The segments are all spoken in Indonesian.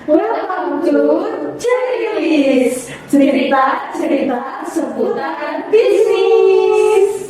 Welcome to Cerilis, cerita-cerita seputar bisnis.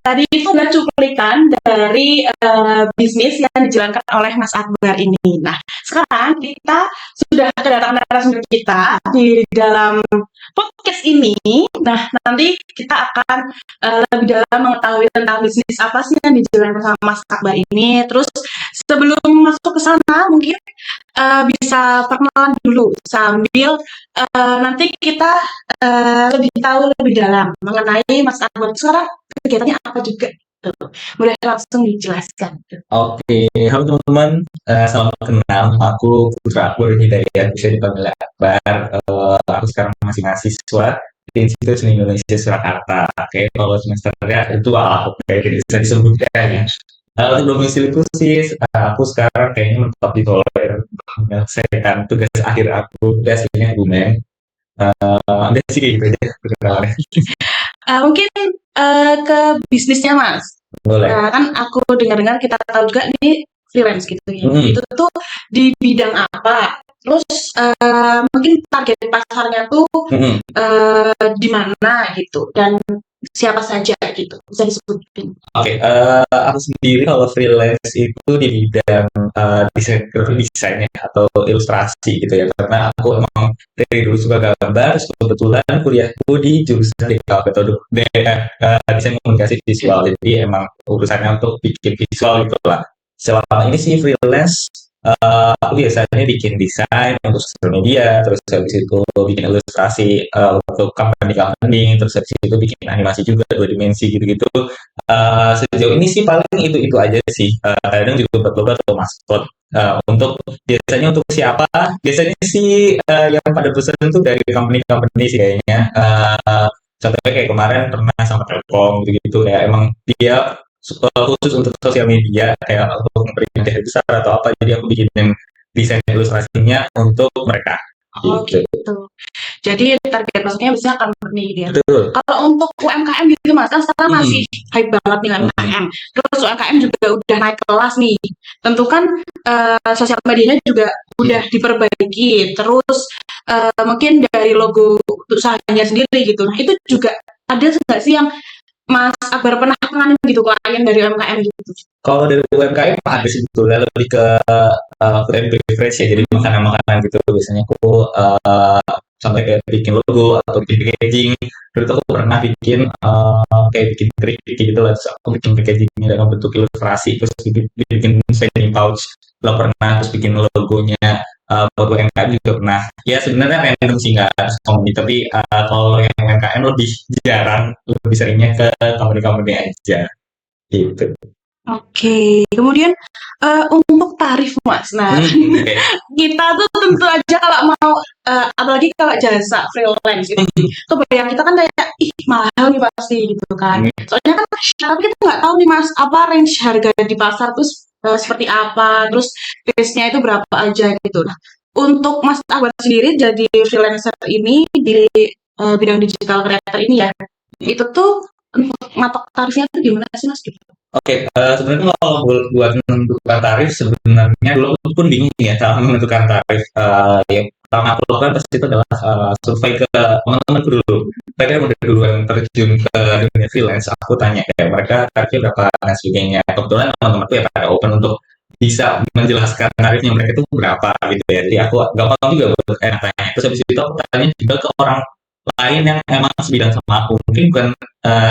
Tadi itu ada cuplikan dari bisnis yang dijalankan oleh Mas Akbar ini. Nah, sekarang kita sudah kedatangan narasumber kita di dalam podcast ini. Nah, nanti kita akan lebih dalam mengetahui tentang bisnis apa sih yang dijalankan sama Mas Akbar ini. Terus sebelum masuk ke sana, mungkin bisa perkenalan dulu sambil nanti kita lebih tahu lebih dalam mengenai Mas Akbar sekarang kegiatannya apa juga tuh. Boleh langsung dijelaskan tuh. Oke, halo teman-teman, salam kenal. Aku Putra Akbar Hidayat, bisa dipanggil Akbar. Aku sekarang masih mahasiswa di Institut Seni Indonesia Surakarta. Oke, kalau semesternya itu oke, tidak bisa disebutkan ya. Untuk domisiliku sih, aku sekarang kayaknya menetap di Toler, menyelesaikan tugas akhir aku, aslinya Gumeng. Udah sih kayak gitu aja perkenalannya. Mungkin ke bisnisnya Mas. Boleh. Kan aku dengar-dengar kita tahu juga ini freelance gitu ya. Itu tuh di bidang apa? Terus mungkin target pasarnya tuh di mana gitu dan siapa saja gitu, bisa disebutin. Oke, aku sendiri kalau freelance itu di bidang desain ya, atau ilustrasi gitu ya, karena aku emang dari dulu suka gambar. Kebetulan kuliahku di jurusan DKV atau desain komunikasi visual, jadi emang urusannya untuk bikin visual gitu lah. Selama ini sih freelance, aku biasanya bikin desain untuk sosial media, terus habis itu bikin ilustrasi untuk company, terus habis itu bikin animasi juga 2 dimensi gitu-gitu. Sejauh ini sih paling itu aja sih. Kadang juga buat logo atau maskot. Untuk biasanya untuk siapa? Biasanya sih yang pada pesan tuh dari company sih kayaknya. Contohnya kayak kemarin pernah sama Telkom gitu ya. Emang dia khusus untuk sosial media kayak untuk memperindah besar atau apa, jadi aku bikinin desain ilustrasinya untuk mereka. Oh gitu. Jadi target masuknya biasanya company gitu ya. Betul. Kalau untuk UMKM gitu Mas, kan sekarang masih hype banget nih UMKM. Terus UMKM juga udah naik kelas nih. Tentu kan sosial medianya juga udah diperbaiki. Terus mungkin dari logo usahanya sendiri gitu. Nah, itu juga ada nggak sih yang Mas Akbar pernah tanganin gitu klien dari UMKM gitu? Kalau dari UMKM ada sih sebetulnya lebih ke food and beverage ya, jadi makanan-makanan gitu. Biasanya aku sampai kayak bikin logo atau bikin packaging. Dulu aku pernah bikin kayak bikin keripik gitu lah. Terus aku bikin packagingnya dalam bentuk ilustrasi, terus bikin standing pouch. Lo pernah terus bikin logonya buat UMKM juga pernah. Ya sebenarnya random sih, nggak harus company, tapi kalau yang UMKM lebih jarang, lebih seringnya ke company aja gitu. Oke, kemudian untuk tarif Mas, nah kita tuh tentu aja kalau mau apalagi kalau jasa freelance gitu, kebayang kita kan kayak ih mahal nih pasti gitu kan. Soalnya kan tapi kita nggak tahu nih Mas apa range harga di pasar tuh seperti apa, terus base-nya itu berapa aja gitu. Nah, untuk Mas Akbar sendiri jadi freelancer ini di bidang digital creator ini ya, itu tuh untuk matok tarifnya tuh gimana sih Mas gitu? Oke, sebenarnya kalau buat menentukan tarif, sebenarnya dulu aku pun bingung ya cara menentukan tarif. Yang pertama aku lakukan pasti itu adalah survei ke teman-temanku dulu. Mereka yang udah duluan terjun ke dunia freelance, aku tanya kayak mereka tarifnya berapa dan sebagainya. Kebetulan teman-temanku ya pada open untuk bisa menjelaskan tarifnya mereka itu berapa gitu ya. Jadi aku gampang juga buat tanya Terus habis itu aku tanya juga ke orang lain yang emang sebidang sama aku, mungkin bukan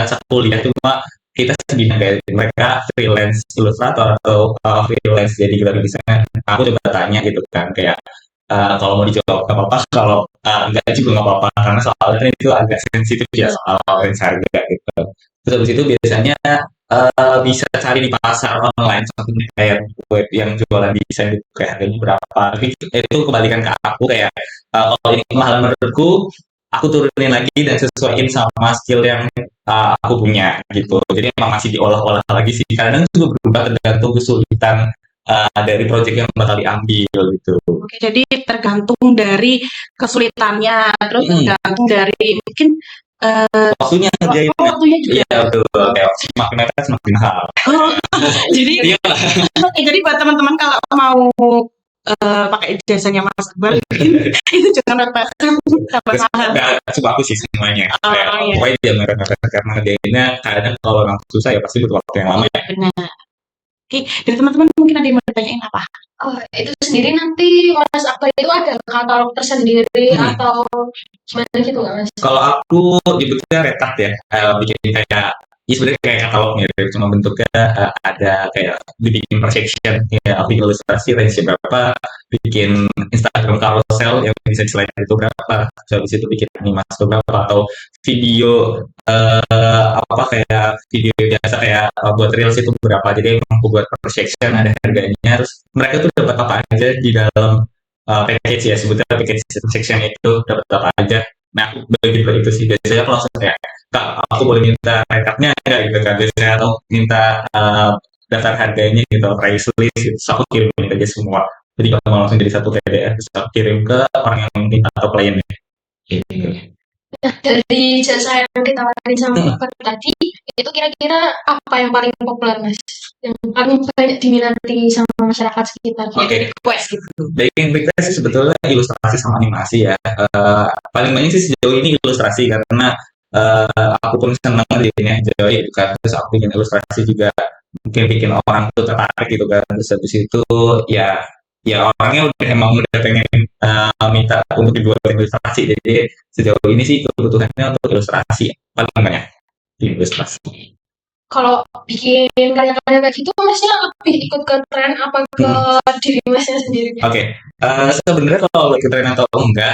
sekuliah, cuma kita sebidang kayak mereka freelance ilustrator atau freelance jadi grafik designer. Aku coba tanya gitu kan, kayak kalau mau dijawab nggak apa-apa, kalau enggak juga nggak apa-apa, karena soalnya kan itu agak sensitif ya soal range harga gitu. Terus habis itu biasanya bisa cari di pasar online, contohnya kayak web yang jualan desain itu kayak harganya berapa. Tapi itu kebalikan ke aku, kayak kalau ini mahal menurutku, aku turunin lagi dan sesuaiin sama skill yang aku punya gitu. Jadi emang masih diolah-olah lagi sih. Kadang juga berubah tergantung kesulitan dari project yang bakal diambil gitu. Oke, jadi tergantung dari kesulitannya, terus tergantung dari mungkin Waktunya ngerjain. waktunya juga. Iya betul. Kayak semakin mepet semakin mahal. Oh, jadi Iya lah. jadi buat teman-teman kalau mau pakai jasanya Mas Akbar itu jangan mepet tambah mahal. Nggak cuma aku sih semuanya. Oh, Kayak, iya. pokoknya dia mepet-mepet karena ngerjainnya kadang kalau memang susah ya pasti butuh waktu yang lama ya. Benar. Oke, dari teman-teman mungkin ada yang mau ditanyain apa? Oh, itu sendiri nanti Mas Akbar itu ada katalog tersendiri atau gimana gitu nggak Mas? Kalau aku nyebutnya rekat ya, bikin kayak ya sebenarnya kayak katalog mirip, cuma bentuknya ada kayak dibikin per section, ya aku bikin ilustrasi range berapa, bikin Instagram carousel yang bisa selain itu berapa, terus habis itu bikin animasi berapa, atau video apa kayak video biasa kayak buat reels itu berapa. Jadi emang aku buat per section ada harganya, terus mereka tuh dapat apa aja di dalam package ya, sebutnya package section itu dapat apa aja. Nah, begitu itu sih biasanya aku langsung kayak, kak, aku boleh minta rekapnya enggak gitu kan, biasanya, atau minta daftar harganya gitu, price list gitu. Terus aku kirimin aja semua. Jadi kalau mau langsung jadi satu PDF, terus aku kirim ke orang yang minta atau kliennya. Gitu. Nah, dari jasa yang ditawarin sama Akbar tadi, itu kira-kira apa yang paling populer Mas? Yang paling banyak diminati sama masyarakat sekitar? Oke. Request gitu. Dari yang request sih sebetulnya ilustrasi sama animasi ya. Paling banyak sih sejauh ini ilustrasi, karena aku pun senang ngerjainnya jauh gitu kan. Terus aku bikin ilustrasi juga mungkin bikin orang tuh tertarik gitu kan. Terus habis itu ya ya orangnya udah emang udah pengen minta untuk dibuat ilustrasi. Jadi sejauh ini sih kebutuhannya untuk ilustrasi paling banyak di ilustrasi. Kalau bikin karya-karya kayak gitu, Masnya lebih ikut ke tren apa ke diri Masnya sendiri? Oke, sebenarnya kalau kita tren atau enggak,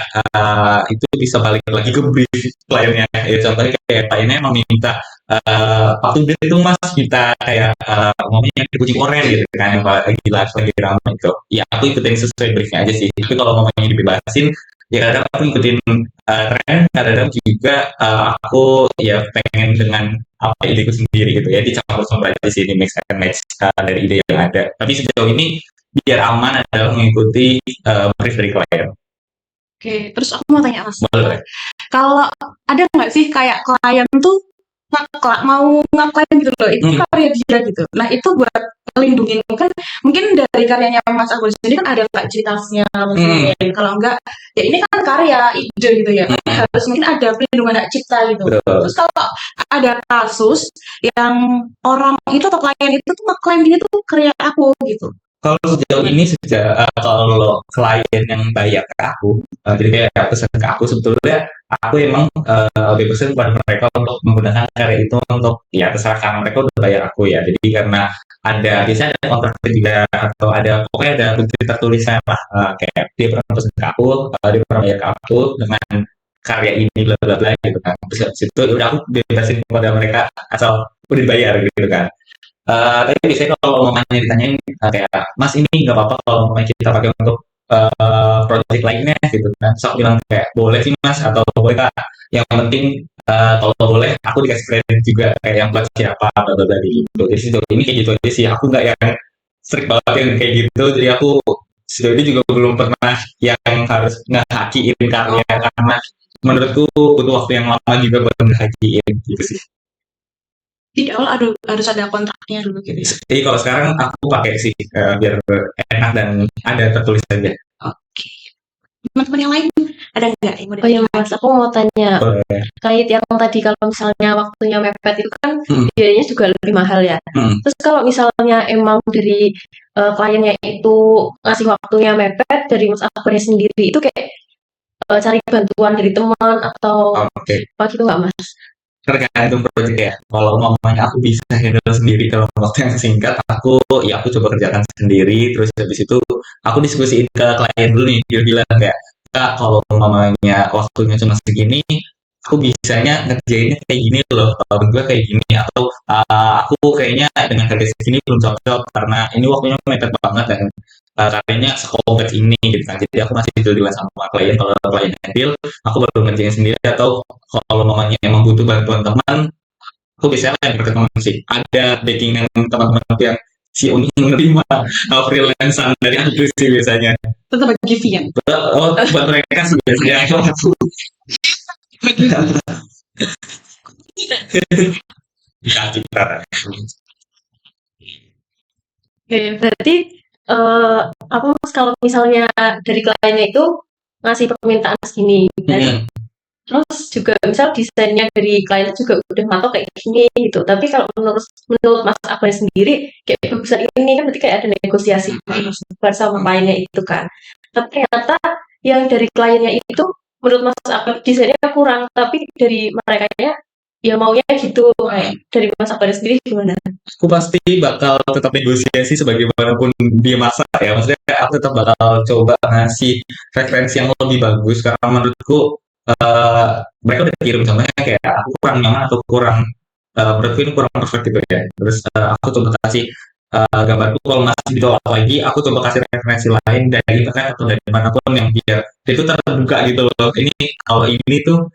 itu bisa balik lagi ke brief kliennya. Ya, contohnya kayak kliennya emang minta waktu itu mas kita kayak ngomongnya kucing oren gitu kan, yang lagi ramai itu. Ya aku ikutin sesuai briefnya aja sih. Tapi kalau ngomongnya dibebasin, ya kadang aku ikutin tren, kadang juga aku ya pengen dengan apa ideku sendiri gitu ya, dicampur-campur aja sih, di mix and match dari ide yang ada. Tapi sejauh ini biar aman adalah mengikuti brief dari klien. Oke, terus aku mau tanya Mas, Boleh. kalau ada nggak sih kayak klien tuh mau ngeklaim gitu loh, itu karya dia gitu. Nah itu buat melindungi kan, mungkin dari karyanya Mas Agus sendiri kan ada nggak ceritanya mungkin. Kalau enggak, ya ini kan karya ide gitu ya. Harus mungkin ada pelindungan hak cipta gitu. Betul. Terus kalau ada kasus yang orang itu atau klien itu tuh ngeklaim ini tuh karya aku gitu. Kalau sejauh ini kalau klien yang bayar ke aku, jadi kayak pesan ke aku, sebetulnya aku emang bebasin kepada mereka untuk menggunakan karya itu untuk ya terserah, karena mereka udah bayar aku ya. Jadi karena biasanya ada kontrak juga, atau ada pokoknya ada bukti tertulisnya lah, kayak dia pernah pesan ke aku, dia pernah bayar ke aku dengan karya ini bla bla bla gitu kan. Terus habis itu udah aku bebasin kepada mereka asal udah dibayar gitu kan. Tapi biasanya kalau mamanya ditanyain kayak mas ini nggak apa-apa kalau mamanya kita pakai untuk project lainnya gitu kan, so aku bilang kayak boleh sih mas, atau boleh kak, yang penting kalau boleh aku dikasih kredit juga kayak yang buat siapa bla bla bla gitu. Jadi sejauh ini kayak gitu aja sih, aku nggak yang strict banget yang kayak gitu. Jadi aku sejauh ini juga belum pernah yang harus ngehakiin karya, karena menurutku butuh waktu yang lama juga buat ngehakiin gitu sih. Di awal harus ada kontraknya dulu gitu ya. Jadi kalau sekarang aku pakai sih biar enak dan ada tertulis aja. Oke. Teman-teman yang lain ada nggak yang mau Oh ya Mas, aku mau tanya Boleh. kait yang tadi, kalau misalnya waktunya mepet itu kan biayanya juga lebih mahal ya. Terus kalau misalnya emang dari kliennya itu ngasih waktunya mepet, dari Mas Akbarnya sendiri itu kayak cari bantuan dari teman atau Oke. apa gitu nggak Mas? Tergantung project ya. Kalau mamanya aku bisa handle sendiri dalam waktu yang singkat, aku coba kerjakan sendiri. Terus habis itu aku diskusiin ke klien dulu nih. Dia bilang kayak, Kak, kalau mamanya waktunya cuma segini, aku bisanya ngerjainnya kayak gini loh. Kalau gue kayak gini atau aku kayaknya dengan harga segini belum cocok karena ini waktunya mepet banget dan karyanya sekompleks ini gitu kan. Jadi aku masih deal sama klien. Kalau klien deal, aku baru ngerjain sendiri atau kalau mamanya emang butuh bantuan teman, aku biasanya lempar ke teman sih. Ada backingan teman-teman aku yang si Uni menerima freelancer dari aku sih biasanya. Tetap bagi fee ya. Oh, buat mereka sih biasanya. Ya, kita. Oke, berarti apa Mas kalau misalnya dari kliennya itu ngasih permintaan segini, dan terus juga misal desainnya dari klien juga udah matok kayak gini gitu. Tapi kalau menurut menurut Mas Akbar sendiri kayak bagusan ini kan berarti kayak ada negosiasi bersama kliennya itu kan. Tapi ternyata yang dari kliennya itu menurut Mas Akbar desainnya kurang, tapi dari mereka ya maunya gitu. Dari Mas Akbar sendiri gimana? Aku pasti bakal tetap negosiasi sebagaimanapun dia masak ya. Maksudnya aku tetap bakal coba ngasih referensi yang lebih bagus karena menurutku mereka udah kirim contohnya kayak aku kurang nyaman atau kurang menurutku ini kurang perfect gitu ya. Terus aku coba kasih gambarku kalau masih ditolak lagi, aku coba kasih referensi lain dari internet atau dari manapun yang biar itu terbuka gitu loh. Ini kalau ini tuh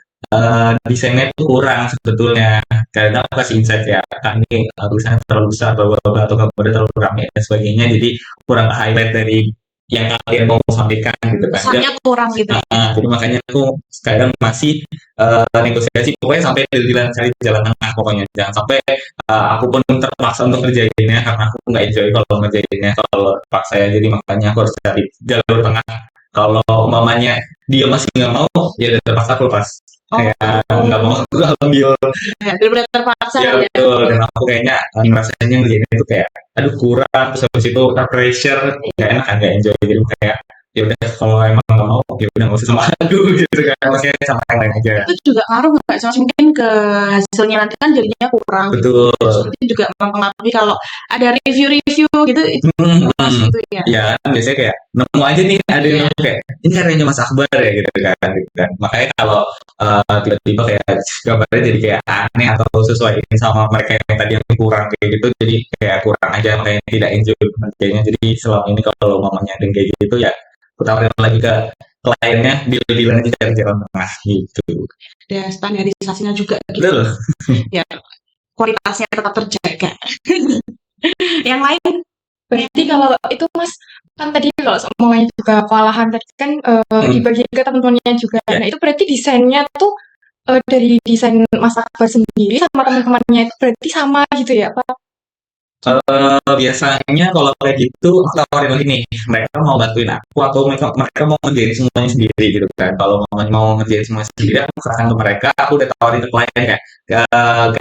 desainnya tuh kurang sebetulnya karena aku kasih insight ya kan ini tulisannya terlalu besar atau gambarnya terlalu ramai dan sebagainya jadi kurang highlight dari yang kalian mau sampaikan gitu kan. Kesannya kurang gitu. Jadi makanya aku sekarang masih negosiasi pokoknya sampai jalan cari jalan tengah pokoknya jangan sampai aku pun terpaksa untuk ngerjainnya karena aku nggak enjoy kalau ngerjainnya kalau paksa ya jadi makanya aku harus cari jalur tengah kalau mamanya dia masih nggak mau ya udah terpaksa aku lepas kayak nggak mau aku ambil Daripada terpaksa ya ya. betul dan aku kayaknya ngerasanya ngerjain itu kayak aduh kurang terus habis itu pressure nggak enak nggak enjoy jadi kayak ya udah kalau emang nggak mau ya udah nggak usah sama aku gitu kan maksudnya sama yang lain aja Itu juga ngaruh nggak sih Mas? Mungkin ke hasilnya nanti kan jadinya kurang. betul Itu juga mempengaruhi kalau ada review-review gitu itu puas gitu ya. ya kan biasanya kayak nemu aja nih ada yang nemu kayak ini karyanya Mas Akbar ya gitu kan makanya kalau tiba-tiba kayak gambarnya jadi kayak aneh atau sesuai ini sama mereka yang tadi yang kurang kayak gitu jadi kayak kurang aja makanya tidak enjoy kerjanya jadi selama ini kalau mamanya ada kayak gitu ya aku tawarin lagi ke kliennya deal-dealan aja cari jalan tengah gitu Ada standarisasinya juga gitu. betul Ya, kualitasnya tetap terjaga. Yang lain Berarti kalau itu Mas, kan tadi kalau semuanya juga kewalahan tadi kan dibagi ke teman-temannya juga. Ya. Nah itu berarti desainnya tuh dari desain Mas Akbar sendiri sama teman-temannya itu berarti sama gitu ya Pak? Biasanya kalau kayak gitu aku tawarin lagi nih mereka mau bantuin aku atau mereka mau ngerjain semuanya sendiri gitu kan kalau mau ngerjain semuanya sendiri aku serahkan ke mereka aku udah tawarin ke klien kayak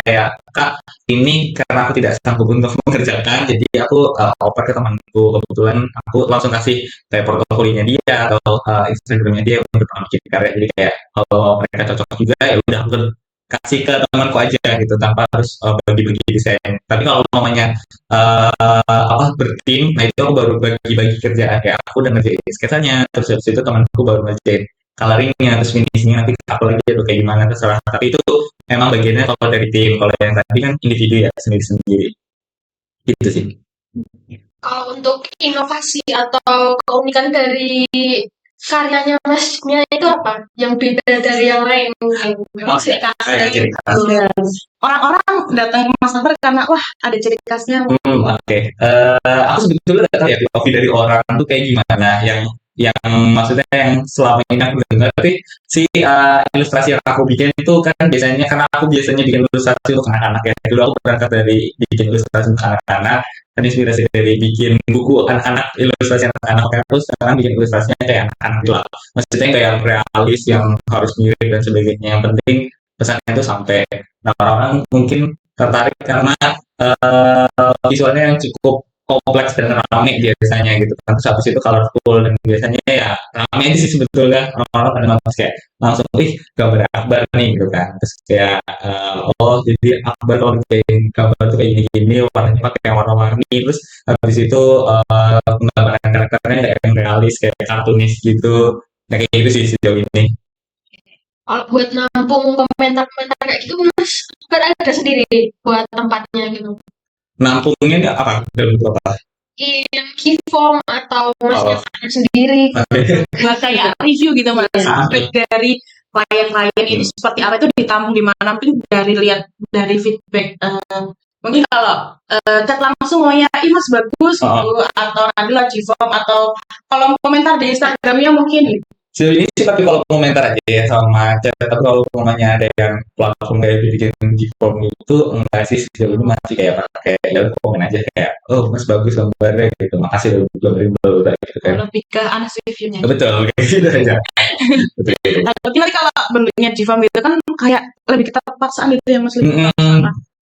kayak kak ini karena aku tidak sanggup untuk mengerjakan jadi aku oper ke temanku kebetulan aku langsung kasih kayak portofolionya dia atau Instagramnya dia untuk bikin karya jadi kayak kalau mereka cocok juga ya udah aku kasih ke temanku aja gitu tanpa harus bagi-bagi desain tapi kalau namanya bertim nah itu aku baru bagi-bagi kerjaan kayak aku udah ngerjain sketsanya terus habis itu temanku baru ngerjain coloringnya terus finishingnya nanti aku lagi aduh kayak gimana terserah tapi itu memang bagiannya kalau dari tim kalau yang tadi kan individu ya sendiri-sendiri gitu sih Kalau untuk inovasi atau keunikan dari karyanya Masnya itu apa? Yang beda dari yang lain mungkin? Oh, kayak ciri khas. orang-orang datang ke Mas Akbar karena wah ada ciri khasnya. Oke. Aku sebetulnya nggak tahu ya POV dari orang tuh kayak gimana yang maksudnya yang selama ini aku dengar tapi si ilustrasi yang aku bikin itu kan biasanya karena aku biasanya bikin ilustrasi untuk anak-anak ya dulu aku berangkat dari bikin ilustrasi untuk anak-anak dan inspirasi dari bikin buku anak-anak ilustrasi anak-anak terus sekarang bikin ilustrasinya kayak anak-anak gitu lah maksudnya kayak yang realis yang harus mirip dan sebagainya yang penting pesannya itu sampai nah orang-orang mungkin tertarik karena visualnya yang cukup kompleks dan rame biasanya gitu kan. Terus habis itu colorful dan biasanya ya rame aja sih sebetulnya, orang-orang pada nonton kayak langsung gambar Akbar nih gitu kan. Terus kayak oh jadi Akbar kalau bikin gambar tuh kayak gini-gini, warnanya pakai yang warna-warni. Terus habis itu penggambaran karakternya kayak yang realis kayak kartunis gitu. Nah kayak gitu sih sejauh ini. Kalau buat nampung komentar-komentar kayak gitu, Mas kan ada sendiri buat tempatnya gitu. Nampungnya ini apa? Dalam bentuk apa? Yang key form atau Masnya Oh, ada sendiri. Buat kayak review gitu mas, Iya. feedback dari klien-klien itu seperti apa, itu ditampung di mana, mungkin dari lihat dari feedback. Mungkin kalau chat langsung maunya ih mas bagus gitu, atau nanti lagi form, atau kalau komentar di Instagramnya mungkin gitu. Sejauh ini sih tapi kalau komentar aja ya sama chat, tapi kalau umpamanya ada yang platform kayak bikin di form itu enggak sih, sejauh ini masih kayak pakai ya udah komen aja kayak oh mas bagus gambarnya gitu, makasih udah gambarin udah gitu kan. Lebih ke honest review-nya. Betul kayak gitu aja. Betul, betul. Nah, tapi nanti kalau bentuknya di form itu kan kayak lebih keterpaksaan gitu ya mas, lebih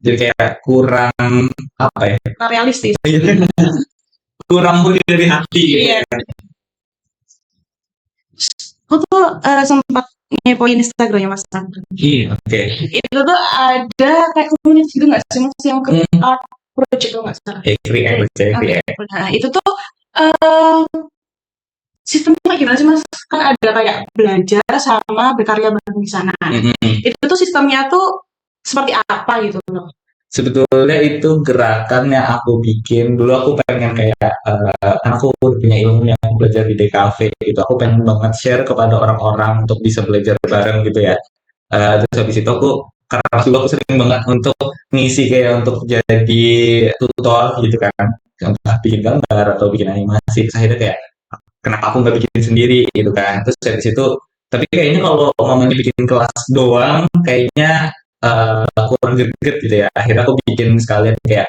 Jadi kayak kurang apa ya, realistis. kurang murni dari hati gitu. Iya. Aku tuh sempat ngepoin Instagramnya mas Sandra. Iya, oke. Itu tuh ada kayak komunitas gitu nggak sih mas, yang ke art project tuh nggak salah. Create. Nah itu tuh eh sistemnya gimana sih mas? Kan ada kayak belajar sama berkarya bareng di sana. Itu tuh sistemnya tuh seperti apa gitu loh? Sebetulnya itu gerakan yang aku bikin dulu, aku pengen kayak kan aku udah punya ilmu yang aku belajar di DKV gitu, aku pengen banget share kepada orang-orang untuk bisa belajar bareng gitu ya. Terus habis itu aku karena dulu aku sering banget untuk ngisi kayak untuk jadi tutor gitu kan, entah bikin gambar atau bikin animasi. Terus akhirnya kayak kenapa aku nggak bikin sendiri gitu kan. Terus dari situ tapi kayaknya kalau ngomongin bikin kelas doang kayaknya kurang greget gitu ya. Akhirnya aku bikin sekalian kayak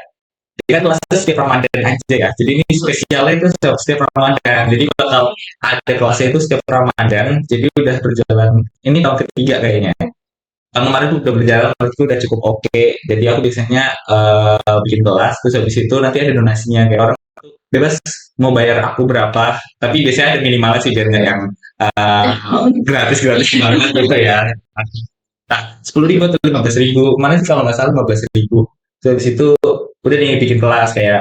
kan kelasnya setiap Ramadan aja ya. Jadi ini spesialnya itu setiap Ramadan. Jadi bakal ada kelasnya itu setiap Ramadan. Jadi udah berjalan ini tahun ketiga kayaknya. Tahun kemarin tuh udah berjalan, itu udah cukup oke. Jadi aku biasanya bikin kelas, terus habis itu nanti ada donasinya kayak orang bebas mau bayar aku berapa. Tapi biasanya ada minimalnya sih biar nggak yang gratis banget gitu ya. Nah, 10.000 atau 15.000, mana sih kalau nggak salah 15.000. Terus habis itu udah nih bikin kelas kayak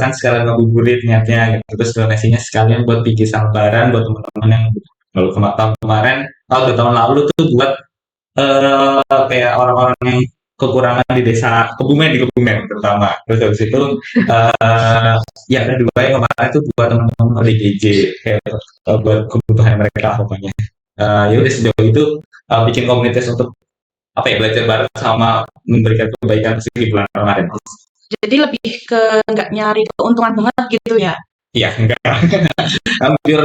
kan sekalian ngabuburit niatnya gitu. Terus donasinya sekalian buat bikin sambaran buat teman-teman yang lalu tahun kemarin atau tahun lalu tuh buat kayak orang-orang yang kekurangan di desa Kebumen terutama. Terus habis itu ya ada dua yang kemarin tuh buat teman-teman ODGJ kayak buat kebutuhan mereka pokoknya. Ya udah sejauh itu bikin komunitas untuk apa ya, belajar bareng sama memberikan kebaikan di bulan Ramadan. Jadi lebih ke nggak nyari keuntungan banget gitu ya? Iya, enggak. Hampir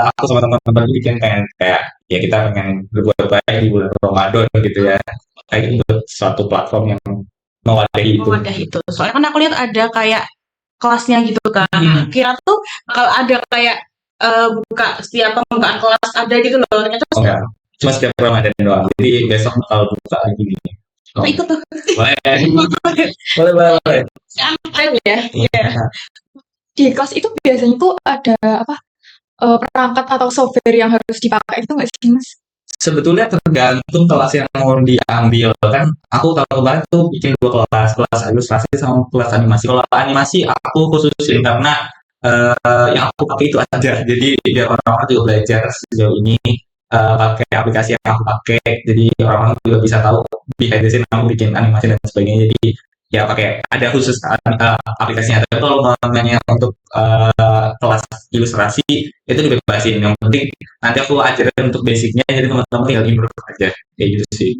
aku sama teman-teman bikin kayak ya kita pengen berbuat baik di bulan Ramadan gitu ya. Kayak buat suatu platform yang mewadahi itu. Wadah itu. Soalnya kan aku lihat ada kayak kelasnya gitu kan. Kira tuh kalau ada kayak buka setiap pembukaan kelas ada gitu loh. Ternyata Oh enggak, cuma setiap Ramadan doang. Jadi besok bakal buka lagi nih. aku ikut tuh. Boleh. Keren ya. Iya. Di kelas itu biasanya tuh ada apa perangkat atau software yang harus dipakai itu nggak sih mas? Sebetulnya tergantung kelas yang mau diambil kan. Aku tahun kemarin tuh bikin dua kelas ilustrasi sama kelas animasi. Kalau animasi aku khususin karena yang aku pakai itu aja. Jadi biar orang-orang juga belajar sejauh ini pakai aplikasi yang aku pakai. Jadi orang-orang juga bisa tahu behind the scene aku bikin animasi dan sebagainya. Jadi ya pakai ada khusus aplikasinya. Tapi kalau namanya untuk kelas ilustrasi itu dibebasin. Yang penting nanti aku ajarin untuk basicnya, jadi teman-teman tinggal improve aja kayak gitu sih.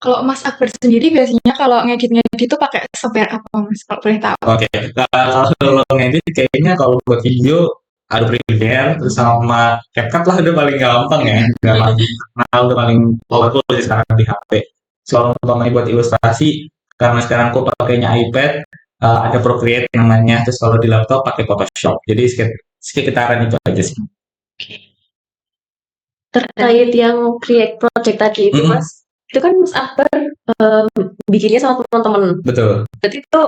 Kalau Mas Akbar sendiri biasanya kalau ngedit tuh pakai software apa mas? Kalau boleh tahu? Oke, kalau ngedit kayaknya kalau buat video Adobe Premiere terus sama CapCut lah udah paling gampang ya, udah paling kenal, udah paling powerful di sekarang di HP. Soal utamanya buat ilustrasi karena sekarang aku pakainya iPad, ada Procreate namanya, terus kalau di laptop pakai Photoshop. Jadi sekitaran itu aja sih. Terkait yang create project tadi itu mas, itu kan Mas Akbar bikinnya sama teman-teman. Betul. Berarti itu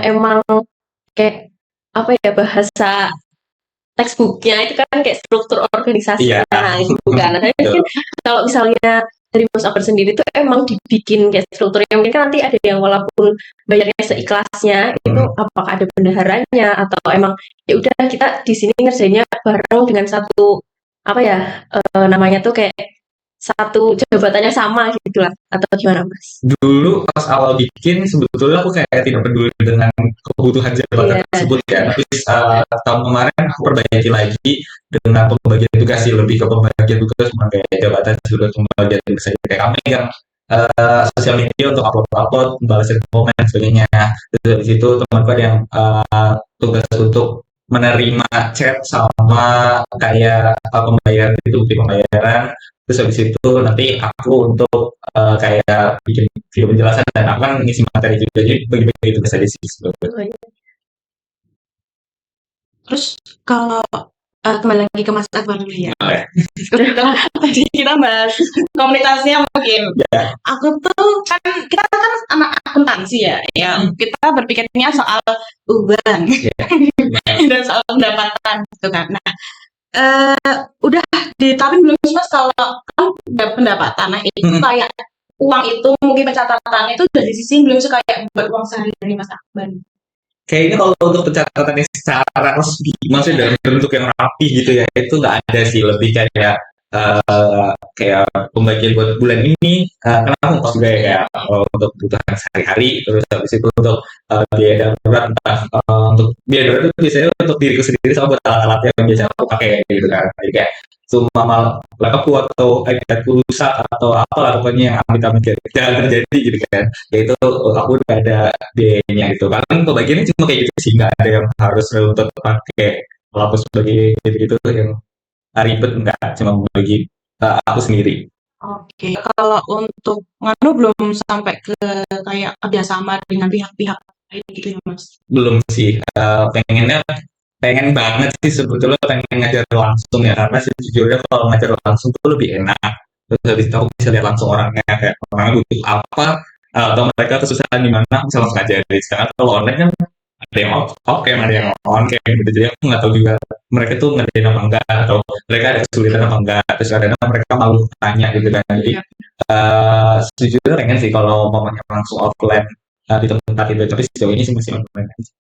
emang kayak apa ya, bahasa textbooknya itu kan kayak struktur organisasinya Iya. gitu kan. Nah, tapi mungkin kalau misalnya dari Mas Akbar sendiri itu emang dibikin kayak strukturnya, mungkin kan nanti ada yang walaupun bayarnya seikhlasnya itu apakah ada bendaharanya atau emang ya udah kita di sini ngerjainnya bareng dengan satu apa ya, namanya tuh kayak satu jabatannya sama gitu lah, atau gimana Mas? Dulu pas awal bikin sebetulnya aku kayak tidak peduli dengan kebutuhan jabatan Iya. tersebut ya. Tapi tahun kemarin aku perbaiki lagi dengan pembagian tugas sih, lebih ke pembagian tugas sebagai jabatan sudah pembagian tugas saja. Kayak kami yang sosial media untuk upload, balasin komen dan sebagainya. Terus dari situ temanku ada yang tugas untuk menerima chat sama kayak pembayaran itu, bukti pembayaran. Terus habis itu nanti aku untuk kayak bikin video penjelasan dan aku kan ngisi materi juga, jadi bagi-bagi tugas aja sih sebetulnya. Terus kalau kembali lagi ke Mas Akbar dulu ya. Nah, ya. Setelah tadi kita bahas komunitasnya mungkin. Ya. Aku tuh kan kita kan anak akuntansi ya, yang kita berpikirnya soal uang dan soal pendapatan gitu kan. Nah, udah ditetapin belum sih Mas kalau kan ada pendapatan? Nah itu kayak uang itu mungkin pencatatannya itu udah disisihin belum sih kayak buat uang sehari-hari Mas Akbar? Kayaknya kalau untuk pencatatannya secara resmi, maksudnya dalam bentuk yang rapi gitu ya, itu nggak ada sih. Lebih kayak kayak pembagian buat bulan ini, karena aku ngkos juga ya, untuk kebutuhan sehari-hari. Terus habis itu untuk biaya darurat, entah untuk biaya darurat itu biasanya untuk diriku sendiri sama buat alat-alat yang biasa aku pakai gitu kan. Jadi kayak cuma mal laptopku atau iPadku rusak atau apalah pokoknya yang amit-amit jangan terjadi gitu kan. Ya itu aku udah ada biayanya gitu. Paling pembagiannya cuma kayak gitu sih, nggak ada yang harus untuk pakai lapis sebagai gitu-gitu yang ribet, enggak, cuma bagi aku sendiri. Oke, kalau untuk nganu belum sampai ke kayak kerjasama dengan pihak-pihak lain gitu ya Mas? Belum sih. Pengen banget sih sebetulnya, pengen ngajar langsung ya, karena sejujurnya kalau ngajar langsung tuh lebih enak. Terus habis itu aku bisa lihat langsung orangnya, kayak orangnya butuh apa, atau mereka kesusahan di mana, bisa langsung ngajarin. Sekarang kalau online kan ada yang off cam, ada yang on cam gitu, jadi aku nggak tahu juga mereka tuh ngerjain apa enggak, atau mereka ada kesulitan apa enggak, terus kadang-kadang mereka malu tanya gitu kan. Jadi sejujurnya pengen sih kalau momennya langsung offline di tempat itu, tapi sejauh ini sih masih online aja.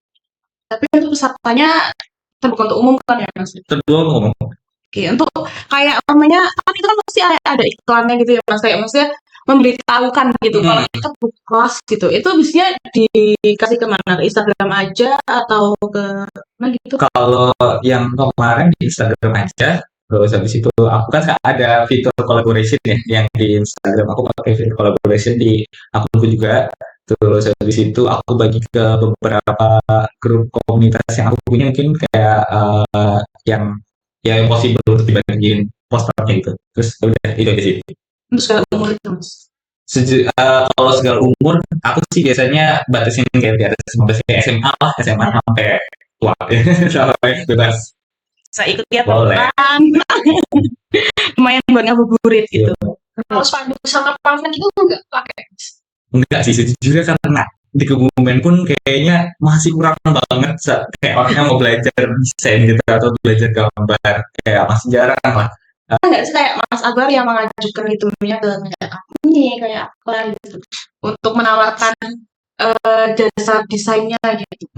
Tapi untuk pesertanya terbuka untuk umum kan ya Mas? Kedua ngomong. Oke, untuk kayak namanya kan itu kan pasti ada iklannya gitu ya Mas, kayak maksudnya memberitahukan gitu kalau kita buka kelas gitu. Itu biasanya dikasih kemana? Ke Instagram aja atau ke mana gitu? Kalau yang kemarin di Instagram aja, terus habis itu aku kan ada fitur collaboration ya, yang di Instagram aku pakai fitur collaboration di akunku juga. Terus habis itu aku bagi ke beberapa grup komunitas yang aku punya, mungkin kayak yang yang possible untuk dibagiin posternya gitu. Terus udah itu aja sih. Untuk segala umur itu Mas. Kalau segala umur, aku sih biasanya batasin kayak di atas 15, kayak SMA lah, SMA sampai tua sampai bebas. Saya ikut ya Boleh. kan. Lumayan buat ngabuburit gitu. Kalau spanduk sama pamflet itu nggak pakai. Enggak sih sejujurnya, karena di Kebumen pun kayaknya masih kurang banget, kayak orangnya mau belajar desain gitu atau belajar gambar, kayak masih jarang lah. Enggak sih kayak Mas Akbar yang mengajukan gitu ya ke ini kayak apa gitu untuk menawarkan jasa desainnya gitu.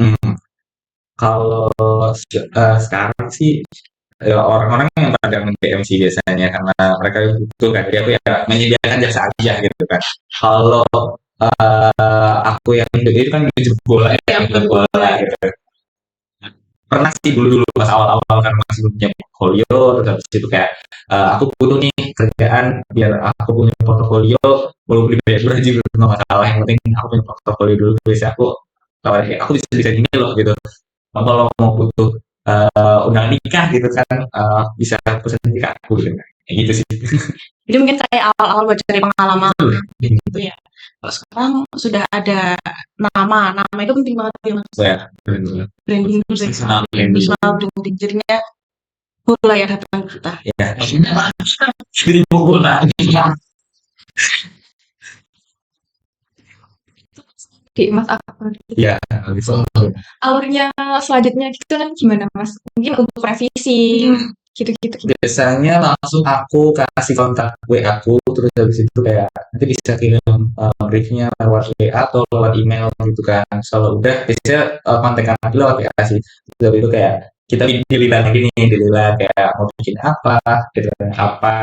Kalau sekarang sih orang-orang yang pada nge-DM sih biasanya, karena mereka butuh kan, jadi aku ya menyediakan jasa aja gitu kan. Kalau aku yang itu kan jemput bola ya, jemput bola gitu. Pernah sih dulu-dulu pas awal-awal kan masih belum punya portfolio, terus habis itu kayak aku butuh nih kerjaan biar aku punya portfolio, walaupun beli banyak juga nggak masalah, yang penting aku punya portfolio dulu, biasa aku tawarin kayak aku bisa bisa gini loh gitu. Kalau mau butuh undangan nikah gitu kan, bisa pesan nikah aku gitu kan, kayak gitu sih. Jadi mungkin kayak awal-awal buat cari pengalaman gitu ya. Kalau sekarang sudah ada nama itu penting banget ya Mas. Ya, Branding personal branding jadinya bola yang datang ke kita. ya, jadi bola. di Mas Akbar. Ya, gitu. Alurnya selanjutnya gitu kan gimana Mas? Mungkin untuk revisi gitu-gitu. Biasanya langsung aku kasih kontak WA aku, terus habis itu kayak nanti bisa kirim briefnya lewat WA atau lewat email gitu kan. Kalau udah biasanya kontak aku lewat WA sih. Terus habis itu kayak kita dilihat lagi nih, dilihat kayak mau bikin apa, gitu kan, apa.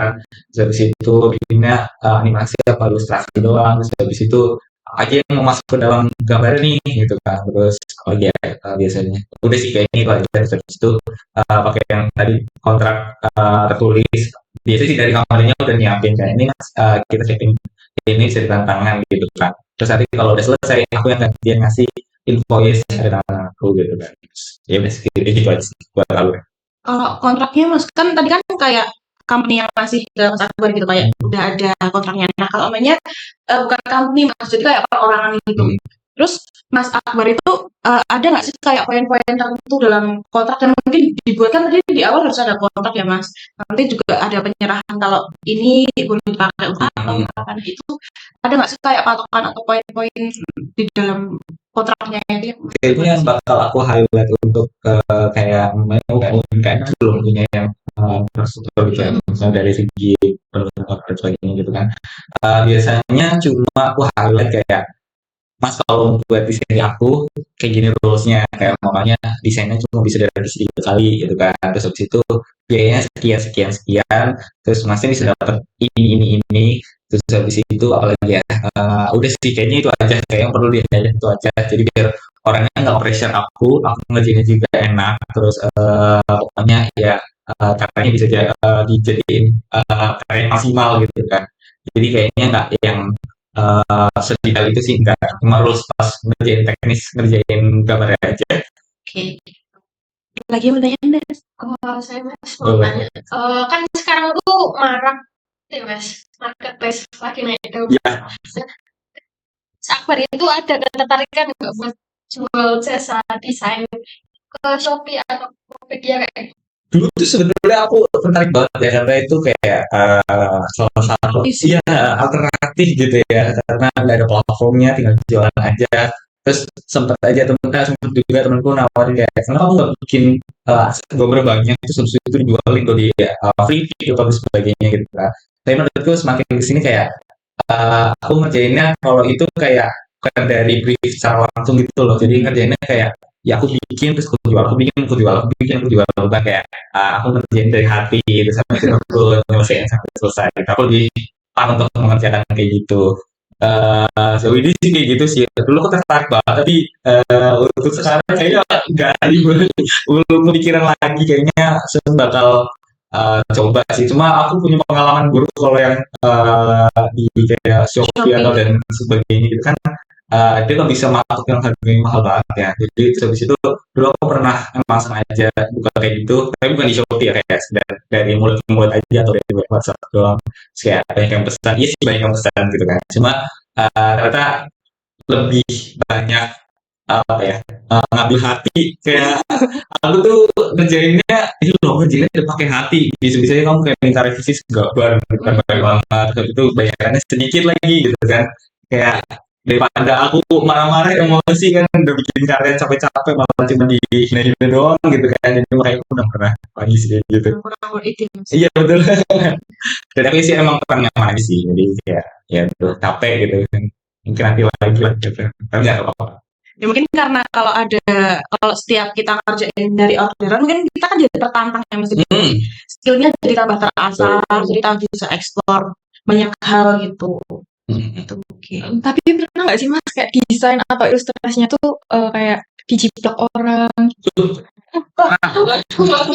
Terus habis itu bikinnya animasi apa ilustrasi doang. Terus habis itu apa aja yang mau masuk ke dalam gambar nih gitu kan. Terus oh ya biasanya udah sih kayaknya itu aja. Terus habis itu pakai yang tadi kontrak tertulis biasanya sih dari kamarnya udah nyiapin kayak ini mas kita chatting ini bisa tantangan gitu kan terus nanti kalau udah selesai aku yang gantian ngasih invoice dari tangan aku gitu kan ya udah segitu gitu aja sih buat alur. Kalau kontraknya Mas, kan tadi kan kayak company yang ngasih ke Mas Akbar gitu, kayak udah ada kontraknya. Nah, kalau namanya bukan company Mas, jadi kayak perorangan gitu. Terus Mas Akbar itu ada nggak sih kayak poin-poin tertentu dalam kontrak yang mungkin dibuatkan tadi di awal harus ada kontrak ya Mas. Nanti juga ada penyerahan kalau ini boleh dipakai untuk apa atau kapan itu. Ada nggak sih kayak patokan atau poin-poin di dalam kontraknya itu? Itu yang bakal aku highlight untuk kayak UMKM belum punya yang infrastruktur gitu ya misalnya dari segi penutupan dan sebagainya gitu kan. Biasanya cuma aku highlight kayak Mas kalau buat desain di aku kayak gini rulesnya kayak makanya desainnya cuma bisa direvisi 3 kali gitu kan terus habis itu biayanya sekian sekian sekian terus masnya bisa dapat ini terus habis itu apalagi ya udah sih kayaknya itu aja kayak yang perlu diajarin itu aja jadi biar orangnya nggak pressure aku ngerjainnya juga enak terus pokoknya ya caranya bisa dijadiin karya maksimal gitu kan jadi kayaknya nggak yang sedetail itu sih enggak cuma rules pas ngerjain teknis ngerjain gambar aja. Oke. Lagi pertanyaan Des? Saya Mas mau Boleh. tanya, kan sekarang tuh marak ya Mas, marketplace lagi naik daun. Ya. Mas Akbar itu ada ketertarikan nggak buat jual jasa desain ke Shopee atau Tokopedia kayak gitu? Dulu tuh sebenarnya aku tertarik banget ya karena itu kayak salah satu ya alternatif gitu ya karena nggak ada platformnya tinggal jualan aja terus sempat aja sempat juga temanku nawarin kayak kenapa kamu nggak bikin aset gambar banyak terus habis itu dijualin tuh di free pick atau sebagainya gitu kan tapi menurutku semakin kesini kayak aku ngerjainnya kalau itu kayak bukan dari brief secara langsung gitu loh jadi ngerjainnya kayak ya aku bikin terus aku jual bukan kayak aku ngerjain dari hati gitu sampai aku nyelesain sampai selesai aku lebih paham untuk mengerjakan kayak gitu so ini sih kayak gitu sih dulu aku tertarik banget tapi untuk sekarang kayaknya nggak ada belum kepikiran lagi kayaknya saya bakal coba sih cuma aku punya pengalaman buruk kalau yang di kayak Shopee atau dan sebagainya gitu kan dia nggak bisa masuk yang harganya mahal banget ya jadi habis itu dulu aku pernah emang sengaja buka kayak gitu tapi bukan di Shopee ya kayak dari mulut ke mulut aja atau dari WhatsApp doang terus kayak banyak yang pesan iya sih banyak yang pesan gitu kan cuma ternyata lebih banyak apa ya ngambil hati kayak aku tuh ngerjainnya ini loh ngerjainnya udah pakai hati bisa-bisanya kamu kayak minta revisi segabar bukan banyak banget terus itu bayarannya sedikit lagi gitu kan kayak daripada aku marah-marah emosi kan udah bikin karya capek-capek malah cuma dihina doang gitu kan jadi makanya aku udah pernah lagi sih kayak gitu Kurang ide Mas. iya betul dan tapi sih emang kurang nyaman aja sih jadi kayak ya udah capek gitu kan mungkin nanti lagi lah gitu tapi nggak apa-apa. Ya mungkin karena kalau setiap kita ngerjain dari orderan mungkin kita kan jadi tertantang ya Mas. Skillnya jadi tambah terasah, jadi kita bisa eksplor banyak hal gitu. Itu mungkin. Tapi pernah nggak sih Mas kayak desain atau ilustrasinya tuh kayak dijiplak orang? Sudah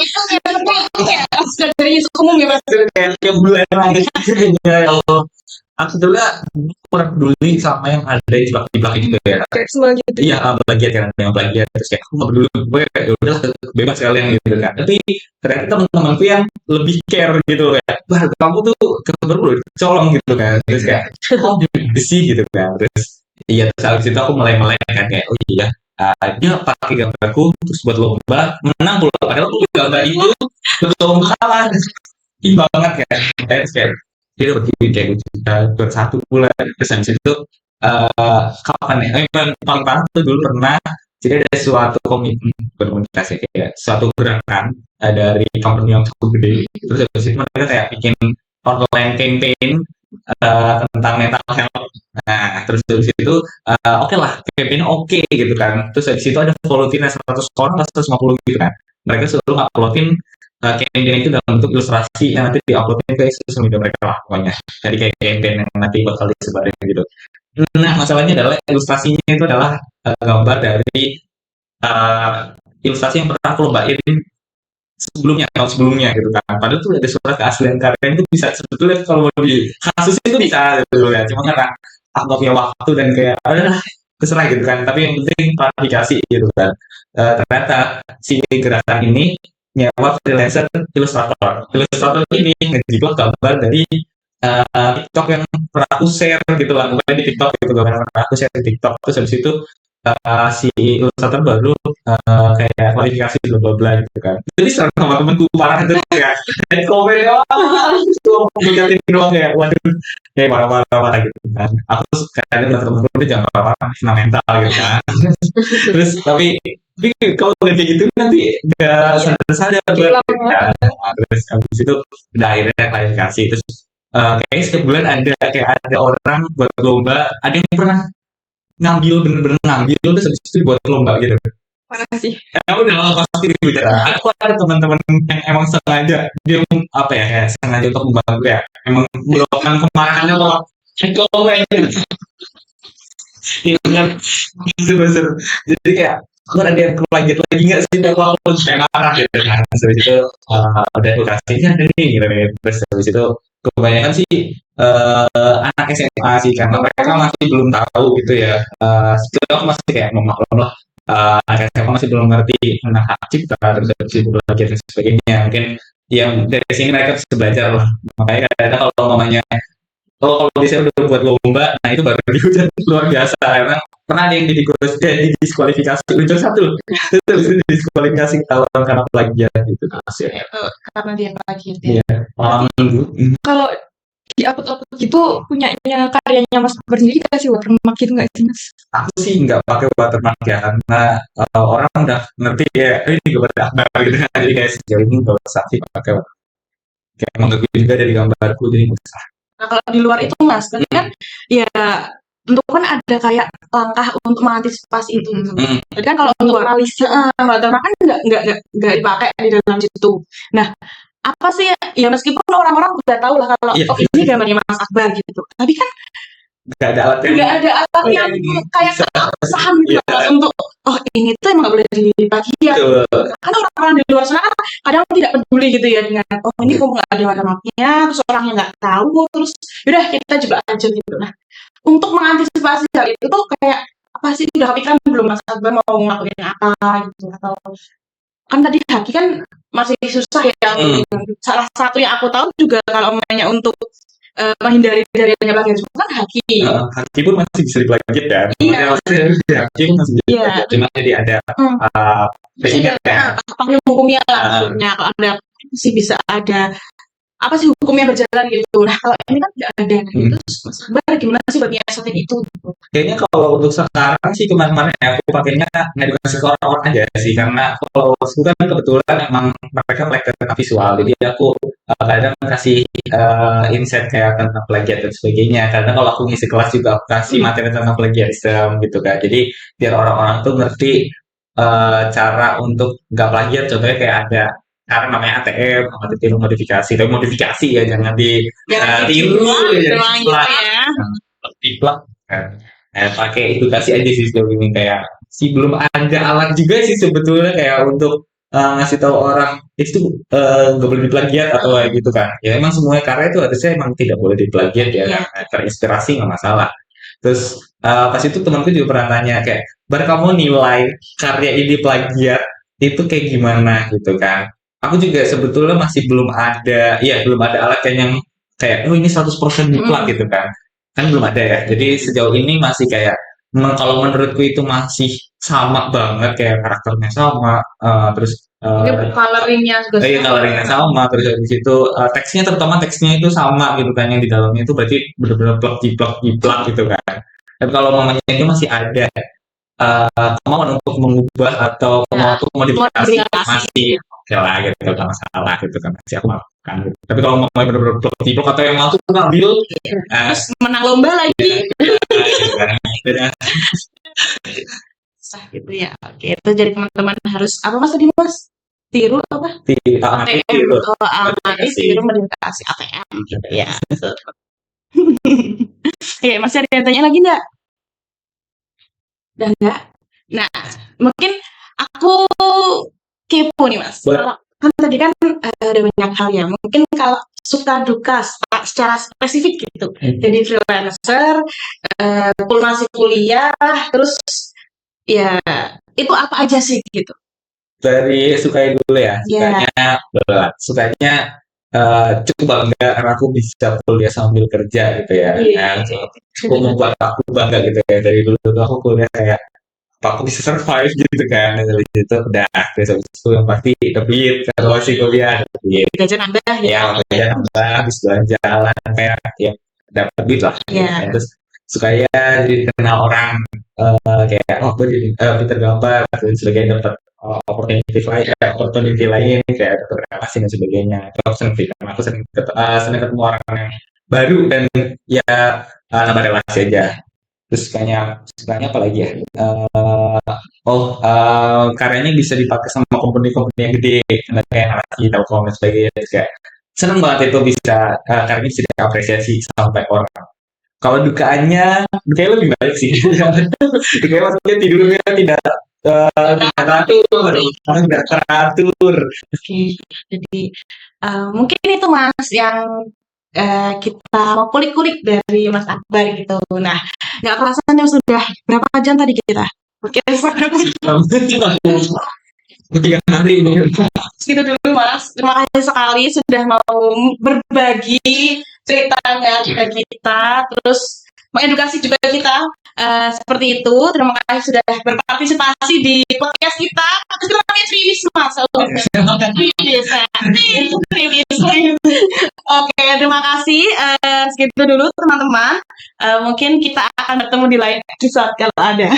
dari umum ya Mas. Kayak bulan lagi ya Allah aku dulu kurang peduli sama yang ada di belakang itu ya Kayak semua gitu. iya plagiat kan ada yang plagiat terus kayak aku nggak peduli gue ya udah bebas kalian gitu kan tapi ternyata teman-temanku yang lebih care gitu kayak wah kamu tuh gambar lu colong gitu kan terus kayak oh gitu sih gitu kan terus iya terus habis itu aku mulai kan kayak oh iya dia pakai gambarku terus buat lomba menang pula padahal aku gambar itu lomba kalah ih banget kan terus kayak dia udah begini kayak gitu buat 1 bulan terus habis itu kapan ya? Yang paling parah tuh dulu pernah, jadi ada suatu komunitas ya, kayak suatu gerakan dari company yang cukup gede. Terus habis itu mereka kayak bikin online campaign tentang mental health. Nah, terus habis itu oke lah, campaign oke gitu kan. Terus habis itu ada followernya 100 orang, 150 gitu kan. Mereka suruh uploadin campaign itu dalam bentuk ilustrasi yang nanti diuploadin ke sosial media mereka lah pokoknya. Jadi kayak campaign yang nanti bakal disebarin gitu. Nah, masalahnya adalah ilustrasinya itu adalah gambar dari ilustrasi yang pernah aku lombain sebelumnya, tahun sebelumnya gitu kan. Padahal tuh ada surat keaslian karya itu bisa sebetulnya kalau mau di kasus itu bisa gitu ya. Cuma karena aku nggak punya waktu dan kayak adalah terserah gitu kan. Tapi yang penting klarifikasi gitu kan. Ternyata si gerakan ini nyewa freelancer ilustrator. Ilustrator ini ngejiplak gambar dari TikTok yang pernah aku share gitu lah, bukan di TikTok gitu, pernah aku share di TikTok. Terus habis itu si ilustrator baru kayak klarifikasi bla bla bla gitu kan. Jadi serang sama temenku parah itu ya. Dan komen itu ngeliatin doang kayak waduh, kayak marah-marah gitu kan. Aku kadang bilang temenku itu jangan marah-marah, kena mental gitu kan. Terus tapi kalau kayak gitu nanti nggak sadar-sadar kan. Terus habis itu udah akhirnya klarifikasi. Terus kayaknya setiap bulan kayak ada orang buat lomba, ada yang pernah ngambil bener-bener ngambil terus habis itu buat lomba gitu. Parah sih. Ya udah pasti gitu. Aku ada teman-teman yang emang sengaja dia apa ya, kayak sengaja untuk membantu ya. Emang meluapkan kemarahannya loh. Kalau gitu. Iya kan, itu seru. Jadi kayak aku ada yang lanjut lagi nggak sih kalau aku kayak marah gitu kan. Habis itu udah edukasinya ada nih gitu ya. Terus habis itu kebanyakan sih anak SMA sih karena mereka masih belum tahu gitu ya. Still aku masih kayak memaklum lah. Anak SMA masih belum ngerti tentang hak cipta terus habis itu belajar dan sebagainya. Mungkin yang dari sini mereka bisa belajar lah. Makanya kadang-kadang kalau namanya kalau bisa udah buat lomba, nah itu baru dihujat luar biasa karena pernah ada yang didiskualifikasi unsur satu, itu didiskualifikasi ketahuan karena plagiat gitu hasilnya. Karena dia lagi. Iya, pengalaman dulu. Kalau di upload gitu punyanya karyanya Mas Akbar sendiri kasih watermark gitu nggak sih Mas? Aku sih nggak pakai watermark ya karena orang udah ngerti ya ini gambar Akbar gitu kan, jadi kayak sejauh ini nggak usah sih pakai kayak emang gue juga dari gambarku jadi nggak usah. Nah, kalau di luar itu Mas, berarti kan ya tentu kan ada kayak langkah untuk mengantisipasi itu. Jadi kan kalau untuk watermark kan nggak dipakai di dalam situ. Nah, apa sih ya meskipun orang-orang udah tahu lah kalau Iya. oh ini gambarnya Mas Akbar gitu, tapi kan Nggak ada alat nggak ada alat yang kayak paham gitu Iya. Mas, untuk oh ini tuh emang nggak boleh diplagiat. Betul. Kan orang-orang di luar sana kan kadang tidak peduli gitu ya dengan oh ini kok nggak ada watermarknya, terus orangnya nggak tahu, terus udah kita juga aja gitu. Nah, untuk mengantisipasi hal itu tuh kayak apa sih udah kepikiran belum Mas Akbar mau ngelakuin apa gitu atau kan tadi Haki kan masih susah ya. Salah satu yang aku tahu juga kalau namanya untuk menghindari dari plagiat kan Haki. Haki pun masih bisa diplagiat kan? Iya. Maksudnya Haki pun masih bisa Iya. diplagiat. Cuma jadi ada Jadi ya. panggung hukumnya lah maksudnya kalau ada sih bisa ada apa sih hukumnya berjalan gitu. Nah kalau ini kan tidak ada. Itu Mas Akbar gimana sih buat nyiasatin itu? Kayaknya kalau untuk sekarang sih kemana-mana ya aku pakainya ngedukasi ke orang-orang aja sih karena kalau aku kan kebetulan emang mereka tentang visual jadi aku kadang kasih insight kayak tentang plagiat dan sebagainya karena kalau aku ngisi kelas juga aku kasih materi tentang plagiarism gitu kan jadi biar orang-orang tuh ngerti cara untuk nggak plagiat contohnya kayak ada karena namanya ATM sama tiru modifikasi tapi modifikasi ya jangan ditiru ya tiplak pakai edukasi aja sih sejauh ini kayak sih belum ada alat juga sih sebetulnya kayak untuk ngasih tahu orang itu nggak boleh diplagiat atau kayak gitu kan ya emang semua karya itu harusnya emang tidak boleh diplagiat ya karena terinspirasi nggak masalah terus pas itu temanku juga pernah tanya kayak bar kamu nilai karya ini plagiat itu kayak gimana gitu kan aku juga sebetulnya masih belum ada alat yang kayak oh ini 100% diplak gitu kan belum ada ya jadi sejauh ini masih kayak kalau menurutku itu masih sama banget kayak karakternya sama terus coloringnya juga coloringnya sama terus habis itu teksnya terutama teksnya itu sama gitu kan yang di dalamnya itu berarti benar-benar plak jiplak gitu kan Tapi kalau mamanya itu masih ada kemauan untuk mengubah atau kemauan untuk modifikasi Modifikasi. masih oke lah gitu, nggak masalah gitu kan, masih aku maafkan gitu. Tapi kalau mamanya benar-benar plek atau yang langsung ngambil Terus menang lomba lagi. beda. Sah gitu ya. Oke, itu jadi teman-teman harus apa mas tadi mas? Tiru apa? Amati ATM. itu Oh, amati tiru modifikasi ATM gitu ya. Oke, masih ada yang tanya lagi enggak? Dan enggak? Nah, mungkin aku kepo nih mas. Boleh. Kalau kan tadi kan ada banyak hal ya. Mungkin kalau suka duka secara spesifik gitu. Jadi freelancer, masih kuliah, terus ya itu apa aja sih gitu? Dari sukanya dulu ya, sukanya cukup bangga karena aku bisa kuliah sambil kerja gitu ya. Iya. Cukup membuat aku bangga gitu ya, dari dulu tuh aku kuliah kayak apa aku bisa survive gitu kan, dari situ udah terus habis itu yang pasti debit kalau masih kuliah debit Gaji nambah gitu. ya, makanya nambah habis jalan kayak ya dapat duit lah gitu. Iya. Terus sukanya dikenal orang, kayak oh gue jadi pinter gambar dan sebagainya, dapat opportunity lain kayak dapat relasi dan sebagainya. Itu aku seneng sih karena aku sering ketemu orang yang baru dan ya nambah relasi aja. Terus sukanya apa lagi ya? Karyanya bisa dipakai sama company-company yang gede, kayak LSI, Telkom dan sebagainya. Terus kayak seneng banget itu bisa karyanya bisa diapresiasi sampai orang. Kalau dukanya lebih baik sih. Dukanya maksudnya tidurnya tidak teratur, tidak teratur. Oke, jadi mungkin itu mas yang kita mau kulik-kulik dari Mas Akbar gitu. Nah, nggak kerasa nih sudah berapa jam tadi kita? Oke, 3 hari ini. segitu dulu Mas. Terima kasih sekali sudah mau berbagi ceritanya ke kita, terus mengedukasi juga kita seperti itu. Terima kasih sudah berpartisipasi di podcast kita. Terima kasih Mas. Oke, terima kasih. Segitu dulu teman-teman. Mungkin kita akan bertemu di lain episode kalau ada.